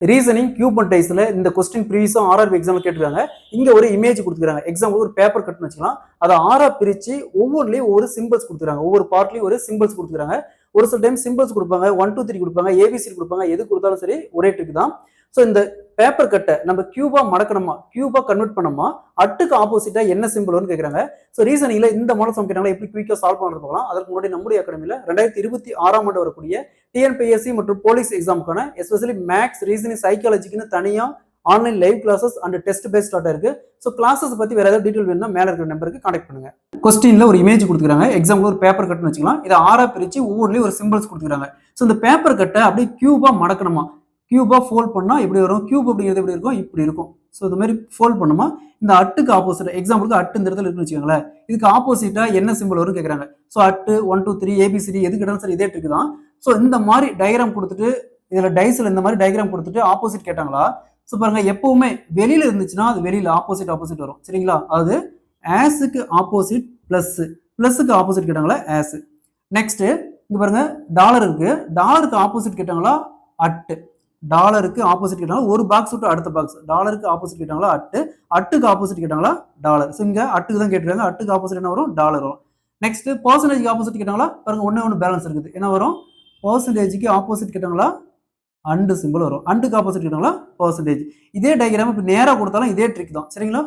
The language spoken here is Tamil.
ரீசனிங் கியூப் அண்ட் டைஸ்ல இந்த கொஸ்டின் ப்ரீவியஸா ஆர்ஆர்பி எக்ஸாம்ல கேட்டிருக்காங்க. இங்க ஒரு இமேஜ் கொடுத்துருக்காங்க. எக்ஸாம்பிள் ஒரு பேப்பர் கட்னு வச்சுக்கலாம். அதை ஆறா பிரிச்சு ஒவ்வொன்றிலையும் ஒவ்வொரு சிம்பிள்ஸ் கொடுத்துருக்காங்க. ஒவ்வொரு பார்ட்லயும் ஒரு சிம்பிள்ஸ் கொடுத்துருக்காங்க. ஒரு சில டைம் சிம்பிள்ஸ் கொடுப்பாங்க, 1 2 3 கொடுப்பாங்க, ஏபிசி கொடுப்பாங்க. எது கொடுத்தாலும் சரி ஒரே ட்ரிக் தான். ஸோ இந்த பேப்பர் கட்டை நம்ம கியூபா மடக்கணுமா, கியூபா கன்வெர்ட் பண்ணணுமா, அட்டுக்கு ஆப்போசிட்டா என்ன சிம்பிள் வரும்னு கேட்குறாங்க. ஸோ ரீசனிங்ல இந்த மாடல் சம் கேட்டாங்களா எப்படி குயிக்கா சால்வ் பண்ணுறது பார்க்கலாம். அதற்கு முன்னாடி நம்முடைய அகாடமியில் 2026ஆம் ஆண்டு வரக்கூடிய டிஎன்பிஎஸ்சி மற்றும் போலீஸ் எக்ஸாமுக்கான எஸ்பெஷலி மேக்ஸ், ரீசனிங், சைக்காலஜிக்குன்னு தனியா online live classes and test base start இருக்கு. ஸோ கிளாஸஸ் பத்தி வேற ஏதாவது டீடைல் வேணும்னா மேல இருக்கிற நம்பருக்கு கான்டாக்ட் பண்ணுங்க. கொஸ்டின்ல ஒரு இமேஜ் கொடுத்துருக்காங்க. எக்ஸாம்பிள் ஒரு பேப்பர் கட்னு வச்சுக்கலாம். இதை ஆறா பிரிச்சு ஒவ்வொன்றிலையும் ஒரு சிம்பிள்ஸ் கொடுத்துருக்காங்க. ஸோ இந்த பேப்பர் கட்டை அப்படியே கியூபா மடக்கணுமா, கியூபா ஃபோல்ட் பண்ணா எப்படி வரும், கியூப் அப்படிங்கிறது எப்படி இருக்கும், இப்படி இருக்கும். ஸோ இது மாதிரி ஃபோல்ட் பண்ணுமா, இந்த அட்டுக்கு ஆப்போசிட், எக்ஸாம்பிளுக்கு அட்டு இந்த இடத்துல இருக்குன்னு வச்சுக்கோங்களேன். இதுக்கு ஆப்போசிட்டா என்ன சிம்பிள் வரும் கேட்குறாங்க. ஸோ அட்டு 1 2 3 ஏபிசிடி எது கேட்டாலும் சரி இதே ட்ரிக் தான். ஸோ இந்த மாதிரி டயக்ராம் கொடுத்துட்டு, இதுல டைஸ்ல இந்த மாதிரி டயக்ராம் கொடுத்துட்டு ஆப்போசிட் கேட்டாங்களா. ஸோ பாருங்க, எப்பவுமே வெளியில இருந்துச்சுன்னா அது வெளியில ஆப்போசிட் ஆப்போசிட் வரும். சரிங்களா, அதாவது ஆஸுக்கு ஆப்போசிட் பிளஸ், பிளஸுக்கு ஆப்போசிட் கேட்டாங்களா ஆஸ். நெக்ஸ்ட் இங்க பாருங்க, டாலர் இருக்கு, டாலருக்கு ஆப்போசிட் கேட்டாங்களா அட்டு, டாலருக்கு ஆப்போசிட் கேட்டாங்களா ஒரு பாக்ஸ் விட்டு அடுத்த பாக்ஸ், டாலருக்கு ஆப்போசிட் கேட்டாங்களா அட்டு, அட்டுக்கு ஆப்போசிட் கேட்டாங்களா டாலர். ஸோ இங்க அட்டுக்கு தான் கேட்டிருக்காங்க. அட்டுக்கு ஆப்போசிட் என்ன வரும், டாலர் வரும். நெக்ஸ்ட் பர்சன்டேஜ்க்கு ஆப்போசிட் கேட்டாங்களா, பாருங்க ஒன்னு பேலன்ஸ் இருக்குது, என்ன வரும், பர்சன்டேஜ்க்கு ஆப்போசிட் கேட்டாங்களா அண்டு சிம்பிள் வரும், அண்டுக்கு ஆப்போசிட் கேட்டாங்களா பர்சன்டேஜ். இதே டயக்ராம் இப்போ நேராக கொடுத்தாலும் இதே ட்ரிக் தான். சரிங்களா.